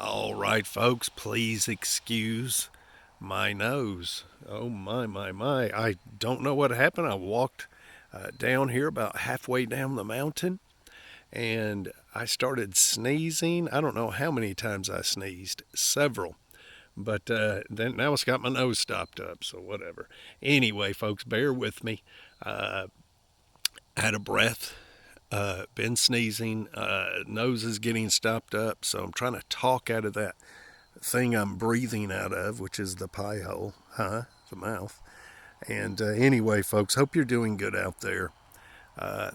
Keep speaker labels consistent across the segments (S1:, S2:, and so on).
S1: All right, folks, please excuse my nose. Oh, my. I don't know what happened. I walked down here about halfway down the mountain and I started sneezing. I don't know how many times I sneezed, several. But then now it's got my nose stopped up, so whatever. Anyway, folks, bear with me. Uh, Out of breath, been sneezing, nose is getting stopped up, so I'm trying to talk out of that thing I'm breathing out of, which is the pie hole, the mouth. And anyway, folks, hope you're doing good out there.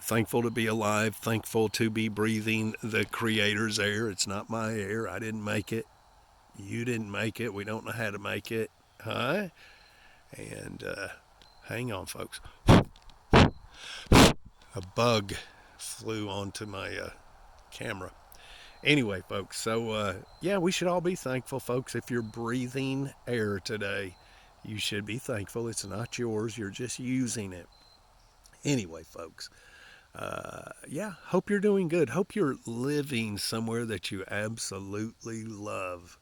S1: Thankful to be alive, thankful to be breathing the Creator's air. It's not my air. I didn't make it. You didn't make it. We don't know how to make it, huh? And hang on, folks. A bug flew onto my camera. Anyway, folks, so yeah, we should all be thankful, folks. If you're breathing air today, you should be thankful. It's not yours, you're just using it. Anyway, folks, yeah, hope you're doing good. Hope you're living somewhere that you absolutely love.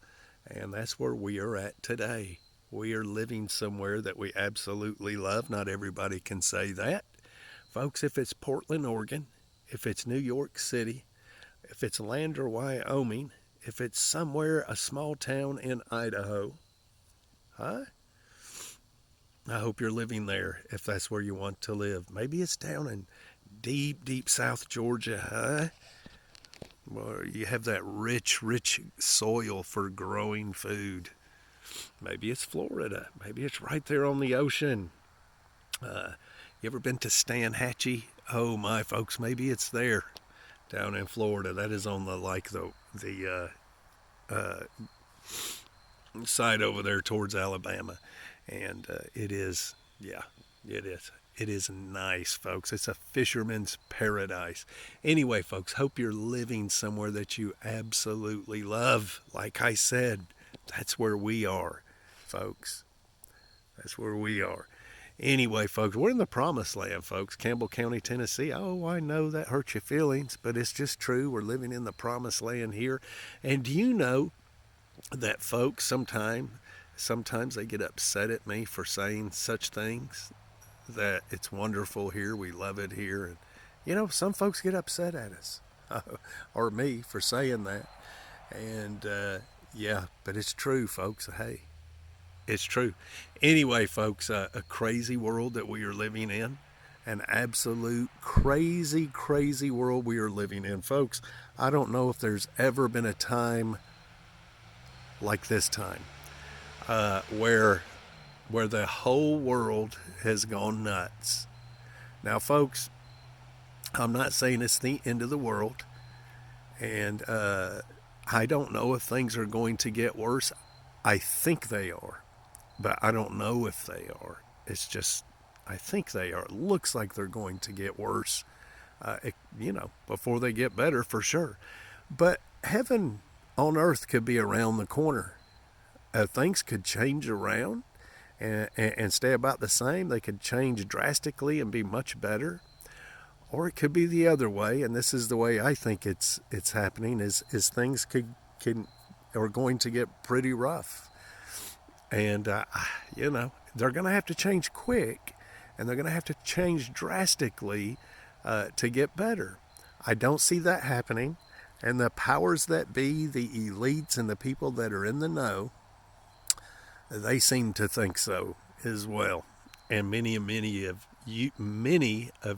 S1: And that's where we are at today. We are living somewhere that we absolutely love. Not everybody can say that. Folks, if it's Portland, Oregon, if it's New York City, if it's Lander, Wyoming, if it's somewhere, a small town in Idaho, huh? I hope you're living there if that's where you want to live. Maybe it's down in deep South Georgia, huh? Where you have that rich soil for growing food. Maybe it's Florida. Maybe it's right there on the ocean. You ever been to Steinhatchee? Oh my, folks, maybe it's there down in Florida. That is on the side over there towards Alabama, and it is, yeah, it is. It is nice, folks. It's a fisherman's paradise. Anyway, folks, hope you're living somewhere that you absolutely love. Like I said, that's where we are, folks. That's where we are. Anyway, folks, we're in the promised land, folks. Campbell County, Tennessee. Oh, I know that hurts your feelings, but it's just true. We're living in the promised land here. And do you know that folks sometimes they get upset at me for saying such things, that it's wonderful here, we love it here, and some folks get upset at us or me for saying that. And yeah, but it's true, folks. Hey, it's true. Anyway, folks, a crazy world that we are living in. An absolute crazy world we are living in. Folks, I don't know if there's ever been a time like this time, where the whole world has gone nuts. Now, folks, I'm not saying it's the end of the world, and I don't know if things are going to get worse. I think they are, but I don't know if they are. It's just, I think they are. It looks like they're going to get worse, before they get better for sure. But heaven on earth could be around the corner. Things could change around and stay about the same. They could change drastically and be much better. Or it could be the other way, and this is the way I think it's happening, is things are going to get pretty rough. And, they're going to have to change quick, and they're going to have to change drastically to get better. I don't see that happening. And the powers that be, the elites and the people that are in the know, they seem to think so as well. And many of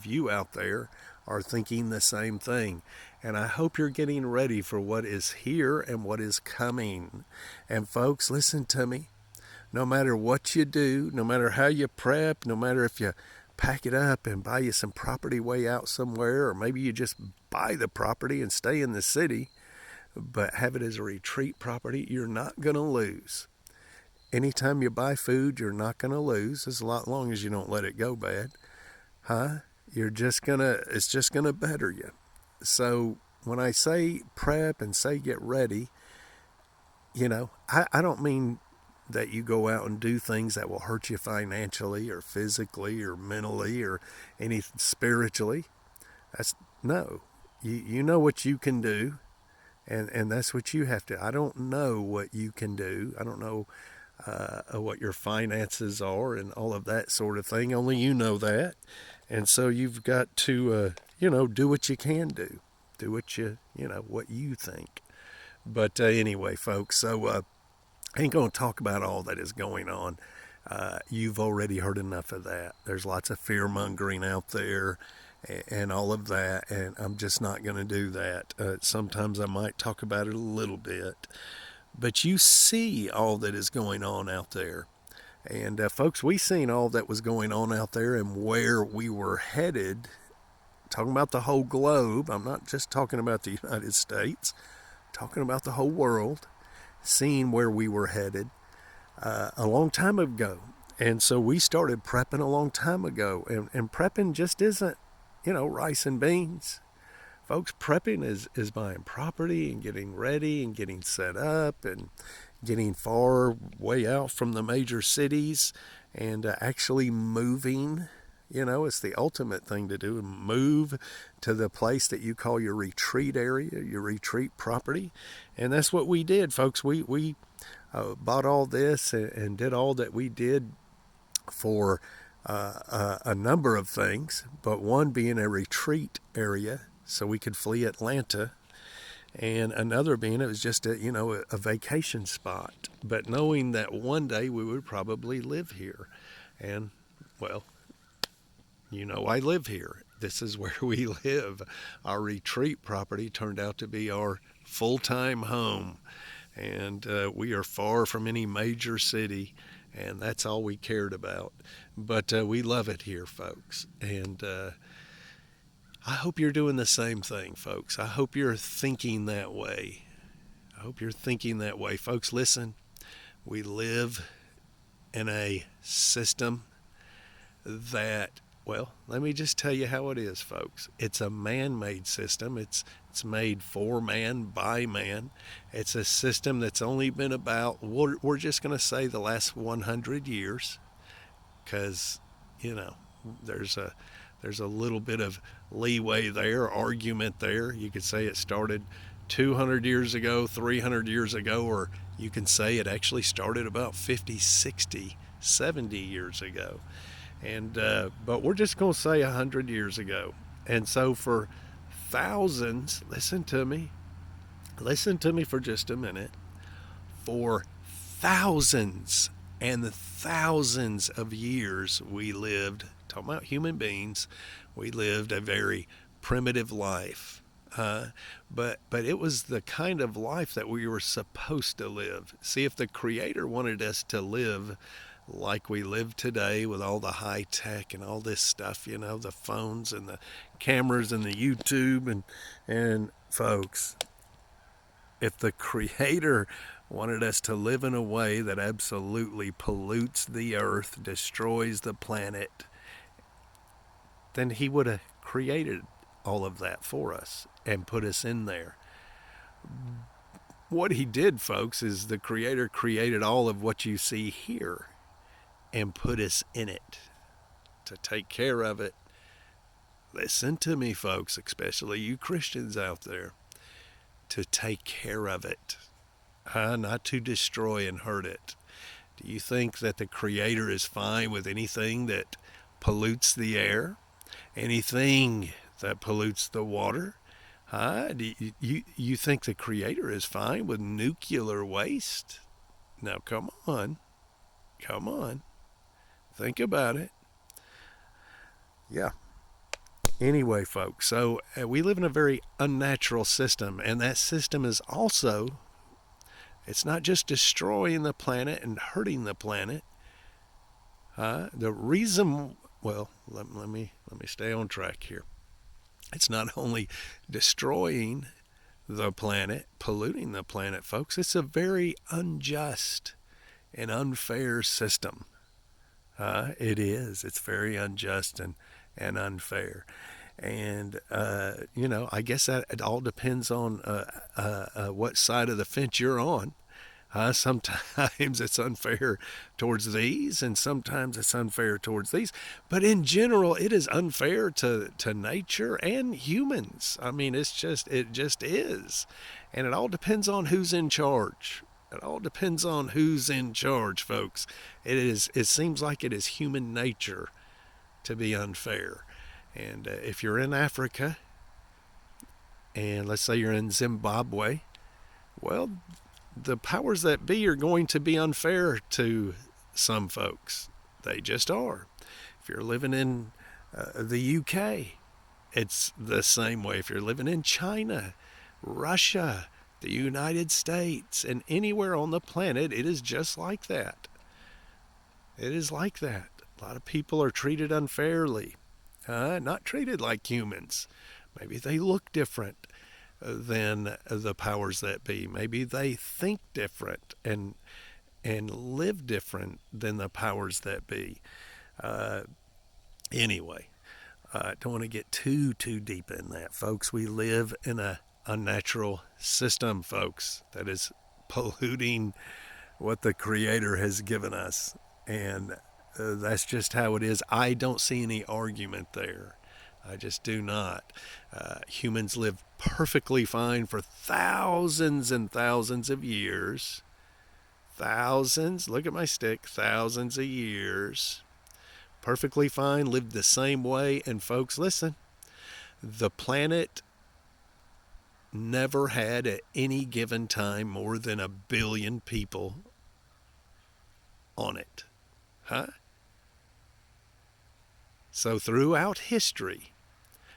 S1: you out there are thinking the same thing. And I hope you're getting ready for what is here and what is coming. And folks, listen to me. No matter what you do, no matter how you prep, no matter if you pack it up and buy you some property way out somewhere, or maybe you just buy the property and stay in the city, but have it as a retreat property, you're not going to lose. Anytime you buy food, you're not going to lose, as long as you don't let it go bad. Huh? It's just going to better you. So when I say prep and say get ready, I don't mean that you go out and do things that will hurt you financially or physically or mentally or anything spiritually. That's no. You know what you can do, and that's what you have to. I don't know what you can do. I don't know what your finances are and all of that sort of thing. Only you know that. And so you've got to, do what you can do. Do what what you think. But anyway, folks, so I ain't going to talk about all that is going on. You've already heard enough of that. There's lots of fear mongering out there and all of that, and I'm just not going to do that. Sometimes I might talk about it a little bit, but you see all that is going on out there. And folks, we seen all that was going on out there and where we were headed. Talking about the whole globe. I'm not just talking about the United States. Talking about the whole world. Seeing where we were headed a long time ago. And so we started prepping a long time ago. And prepping just isn't, rice and beans. Folks, prepping is buying property and getting ready and getting set up and getting far way out from the major cities and actually moving. It's the ultimate thing to do. Move to the place that you call your retreat area, your retreat property. And that's what we did, folks. We bought all this and did all that we did for a number of things, but one being a retreat area so we could flee Atlanta, and another being it was just a vacation spot, but knowing that one day we would probably live here. And well, I live here. This is where we live. Our retreat property turned out to be our full-time home, and we are far from any major city, and that's all we cared about. But we love it here, folks, and I hope you're doing the same thing, folks. I hope you're thinking that way. Folks, listen, we live in a system that, well, let me just tell you how it is, folks. It's a man-made system. It's made for man, by man. It's a system that's only been about, we're just going to say the last 100 years, because, there's a little bit of leeway there, argument there. You could say it started 200 years ago, 300 years ago, or you can say it actually started about 50, 60, 70 years ago. And but we're just going to say 100 years ago. And so for thousands, listen to me for just a minute, for thousands and thousands of years we lived, talking about human beings, we lived a very primitive life. But it was the kind of life that we were supposed to live. See, if the Creator wanted us to live like we live today with all the high tech and all this stuff, the phones and the cameras and the YouTube and folks, if the Creator wanted us to live in a way that absolutely pollutes the earth, destroys the planet, then He would have created all of that for us and put us in there. What He did, folks, is the Creator created all of what you see here and put us in it to take care of it. Listen to me, folks, especially you Christians out there, to take care of it, not to destroy and hurt it. Do you think that the Creator is fine with anything that pollutes the air? Anything that pollutes the water? Do you think the Creator is fine with nuclear waste? Now, come on. Think about it. Yeah. Anyway, folks, so we live in a very unnatural system, and that system is also, it's not just destroying the planet and hurting the planet. The reason, well, let me stay on track here. It's not only destroying the planet, polluting the planet, folks, it's a very unjust and unfair system. It is. It's very unjust and unfair. And, I guess that it all depends on what side of the fence you're on. Sometimes it's unfair towards these, and sometimes it's unfair towards these. But in general, it is unfair to nature and humans. I mean, it just is. And it all depends on who's in charge. It all depends on who's in charge, folks. It seems like it is human nature to be unfair. And if you're in Africa, and let's say you're in Zimbabwe, well, the powers that be are going to be unfair to some folks. They just are. If you're living in the UK, it's the same way. If you're living in China, Russia, the United States, and anywhere on the planet, it is just like that. It is like that. A lot of people are treated unfairly, not treated like humans. Maybe they look different than the powers that be. Maybe they think different and live different than the powers that be. Anyway, I don't want to get too deep in that, folks. We live in a unnatural system, folks, that is polluting what the Creator has given us, and that's just how it is. I don't see any argument there. I just do not. Humans lived perfectly fine for thousands and thousands of years. Thousands, look at my stick, thousands of years. Perfectly fine, lived the same way. And folks, listen, the planet never had at any given time more than 1 billion people on it. So throughout history,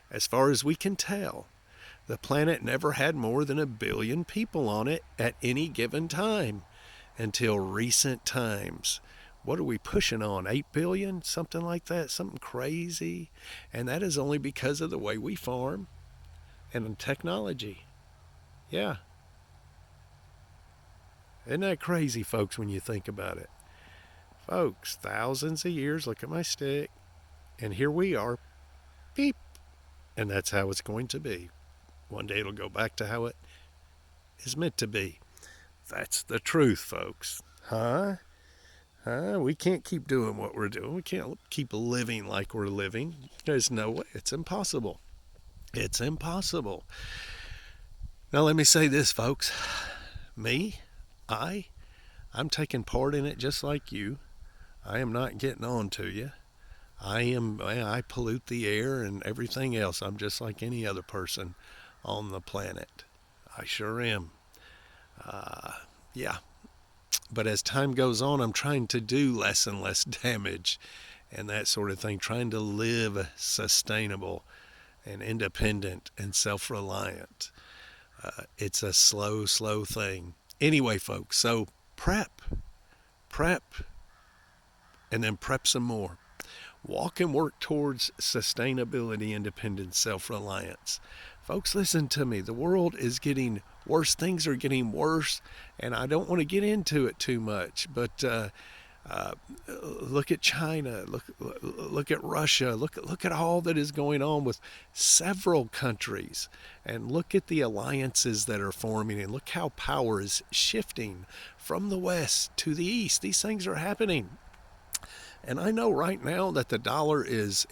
S1: as far as we can tell, the planet never had more than 1 billion people on it at any given time until recent times. What are we pushing on? 8 billion? Something like that? Something crazy? And that is only because of the way we farm and technology. Yeah. Isn't that crazy, folks, when you think about it? Folks, thousands of years, look at my stick, and here we are, beep, and that's how it's going to be. One day it'll go back to how it is meant to be. That's the truth, folks. We can't keep doing what we're doing. We can't keep living like we're living. There's no way. It's impossible. It's impossible. Now let me say this, folks. I'm taking part in it just like you. I am not getting on to you. I pollute the air and everything else. I'm just like any other person on the planet. I sure am. Yeah. But as time goes on, I'm trying to do less and less damage and that sort of thing, trying to live sustainable and independent and self-reliant. It's a slow thing. Anyway, folks, so prep, and then prep some more. Walk and work towards sustainability, independence, self-reliance. Folks, listen to me. The world is getting worse. Things are getting worse, and I don't want to get into it too much, but look at China, look at Russia, look at all that is going on with several countries, and look at the alliances that are forming, and look how power is shifting from the west to the east. These things are happening. And I know right now that the dollar is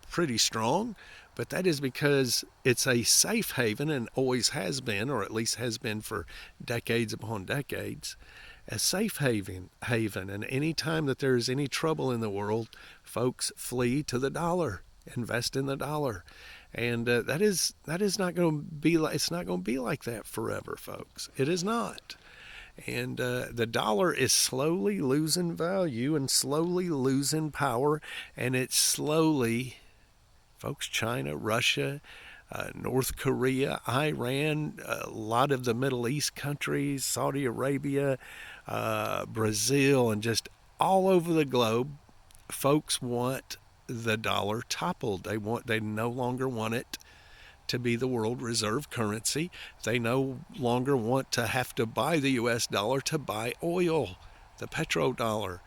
S1: pretty strong, but that is because it's a safe haven and always has been, or at least has been for decades upon decades, a safe haven. And any time that there is any trouble in the world, folks flee to the dollar, invest in the dollar. And that is not going to be like, it's not going to be like that forever, folks. It is not. And the dollar is slowly losing value and slowly losing power, and it's slowly, folks, China, Russia, North Korea, Iran, a lot of the Middle East countries, Saudi Arabia, Brazil, and just all over the globe, folks want the dollar toppled. They no longer want it to be the world reserve currency. They no longer want to have to buy the US dollar to buy oil, the petrodollar.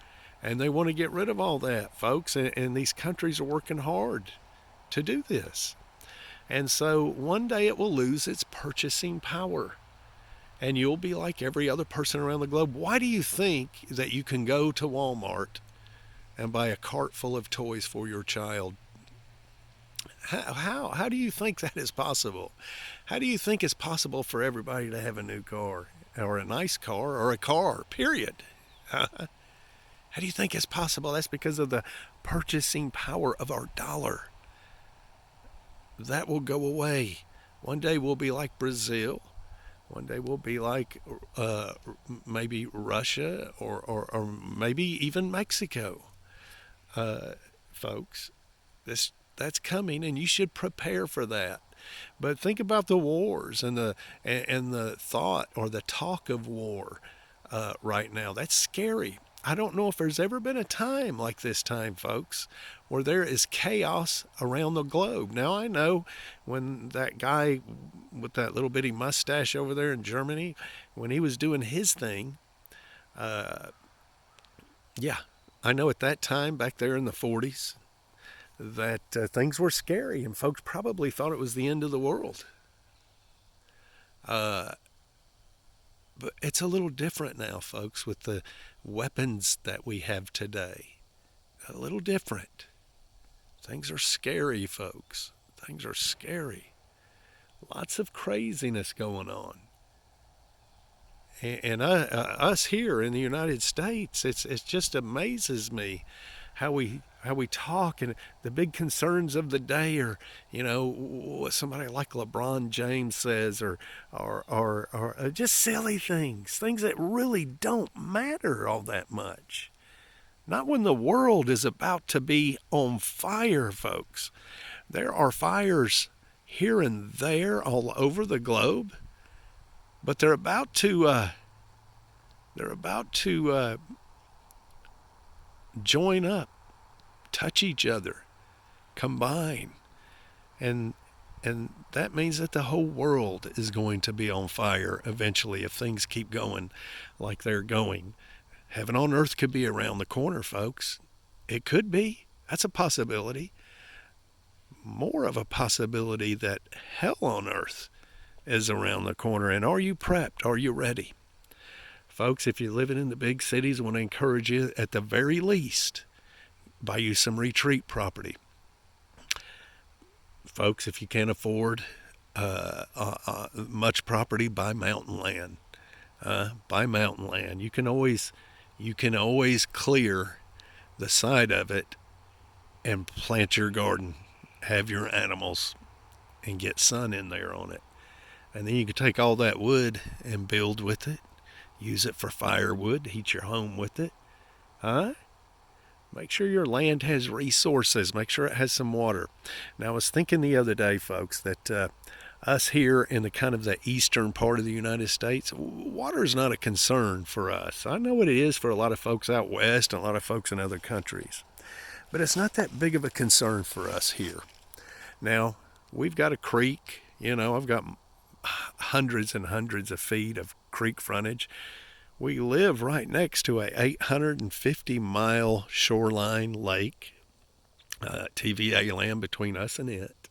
S1: And they want to get rid of all that, folks. And these countries are working hard to do this. And so one day it will lose its purchasing power. and you'll be like every other person around the globe. Why do you think that you can go to Walmart and buy a cart full of toys for your child? How do you think that is possible? How do you think it's possible for everybody to have a new car or a nice car or a car, period? How do you think it's possible? That's because of the purchasing power of our dollar. That will go away. One day we'll be like Brazil. One day we'll be like maybe Russia or maybe even Mexico. Folks, that's coming, and you should prepare for that. But think about the wars and the thought or the talk of war right now. That's scary. I don't know if there's ever been a time like this time, folks, where there is chaos around the globe. Now, I know when that guy with that little bitty mustache over there in Germany, when he was doing his thing, yeah, I know at that time back there in the 40s that things were scary and folks probably thought it was the end of the world. But it's a little different now, folks, with the weapons that we have today. A little different. Things are scary, folks. Things are scary. Lots of craziness going on. And us here in the United States, it just amazes me how we talk, and the big concerns of the day are, what somebody like LeBron James says, or just silly things that really don't matter all that much. Not when the world is about to be on fire, folks. There are fires here and there all over the globe, but they're about to join up, touch each other, combine, and that means that the whole world is going to be on fire eventually if things keep going like they're going. Heaven on earth could be around the corner, folks. It could be. That's a possibility. More of a possibility that hell on earth is around the corner. And are you prepped? Are you ready? Folks, if you're living in the big cities, I want to encourage you, at the very least, buy you some retreat property. Folks, if you can't afford much property, buy mountain land. Buy mountain land. You can always clear the side of it and plant your garden, have your animals, and get sun in there on it. And then you can take all that wood and build with it. Use it for firewood, heat your home with it. Make sure your land has resources. Make sure it has some water. Now, I was thinking the other day, folks, that us here in the kind of the eastern part of the United States, water is not a concern for us. I know what it is for a lot of folks out west and a lot of folks in other countries. But it's not that big of a concern for us here. Now, we've got a creek. I've got hundreds and hundreds of feet of creek frontage. We live right next to a 850-mile shoreline lake, TVA land between us and it.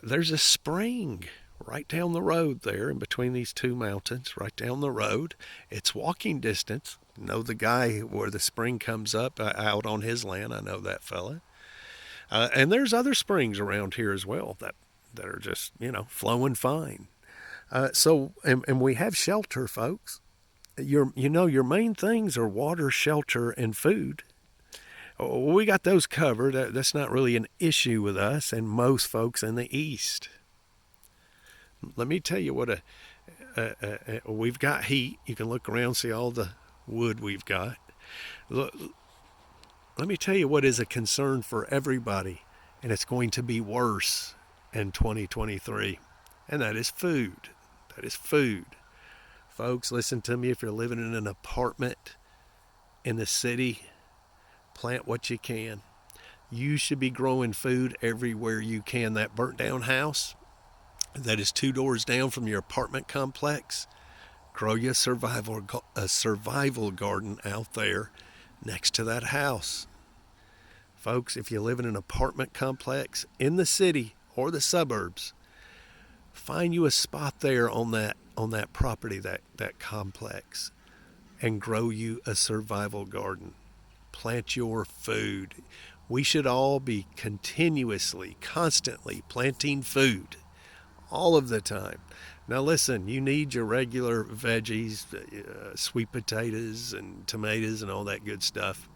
S1: There's a spring right down the road there in between these two mountains, right down the road. It's walking distance. Know the guy where the spring comes up out on his land. I know that fella. And there's other springs around here as well that are just, flowing fine. And we have shelter, folks. Your main things are water, shelter, and food. We got those covered. That's not really an issue with us and most folks in the East. Let me tell you what we've got heat. You can look around, see all the wood we've got. Look, let me tell you what is a concern for everybody, and it's going to be worse in 2023, and that is food. That is food. Folks, listen to me. If you're living in an apartment in the city, plant what you can. You should be growing food everywhere you can. That burnt down house that is 2 doors down from your apartment complex, grow you a survival garden out there next to that house. Folks, if you live in an apartment complex in the city or the suburbs, find you a spot there on that on that property, that complex, and grow you a survival garden. Plant your food. We should all be continuously, constantly planting food all of the time. Now, listen, you need your regular veggies, sweet potatoes and tomatoes and all that good stuff.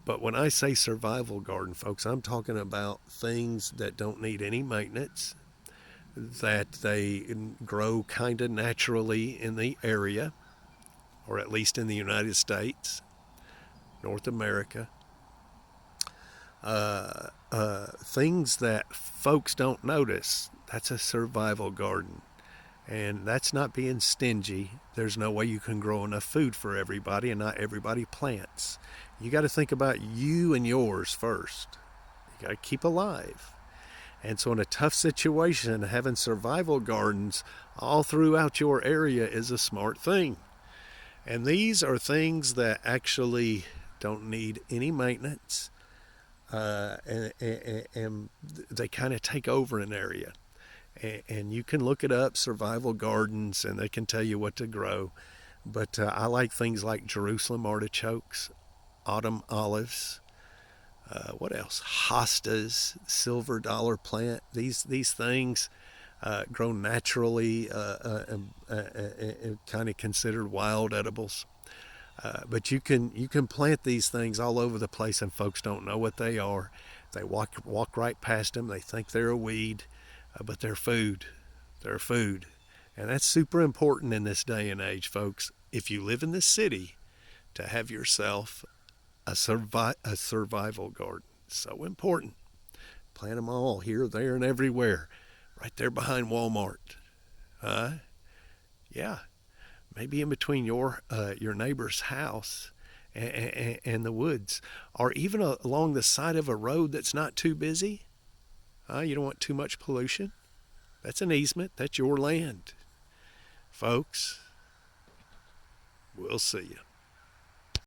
S1: But when I say survival garden, folks, I'm talking about things that don't need any maintenance, that they grow kind of naturally in the area, or at least in the United States, North America. Things that folks don't notice. That's a survival garden. And that's not being stingy. There's no way you can grow enough food for everybody, and not everybody plants. You got to think about you and yours first. You got to keep alive. And so in a tough situation, having survival gardens all throughout your area is a smart thing. And these are things that actually don't need any maintenance. And they kind of take over an area. And you can look it up, survival gardens, and they can tell you what to grow. But I like things like Jerusalem artichokes, autumn olives, what else? Hostas, silver dollar plant. These things grow naturally, kind of considered wild edibles. But you can plant these things all over the place, and folks don't know what they are. They walk right past them. They think they're a weed, but they're food. They're food, and that's super important in this day and age, folks. If you live in the city, to have yourself a survival garden, so important. Plant them all here, there, and everywhere. Right there behind Walmart. Yeah. Maybe in between your neighbor's house and the woods, or even along the side of a road that's not too busy. You don't want too much pollution. That's an easement. That's your land. Folks, we'll see you.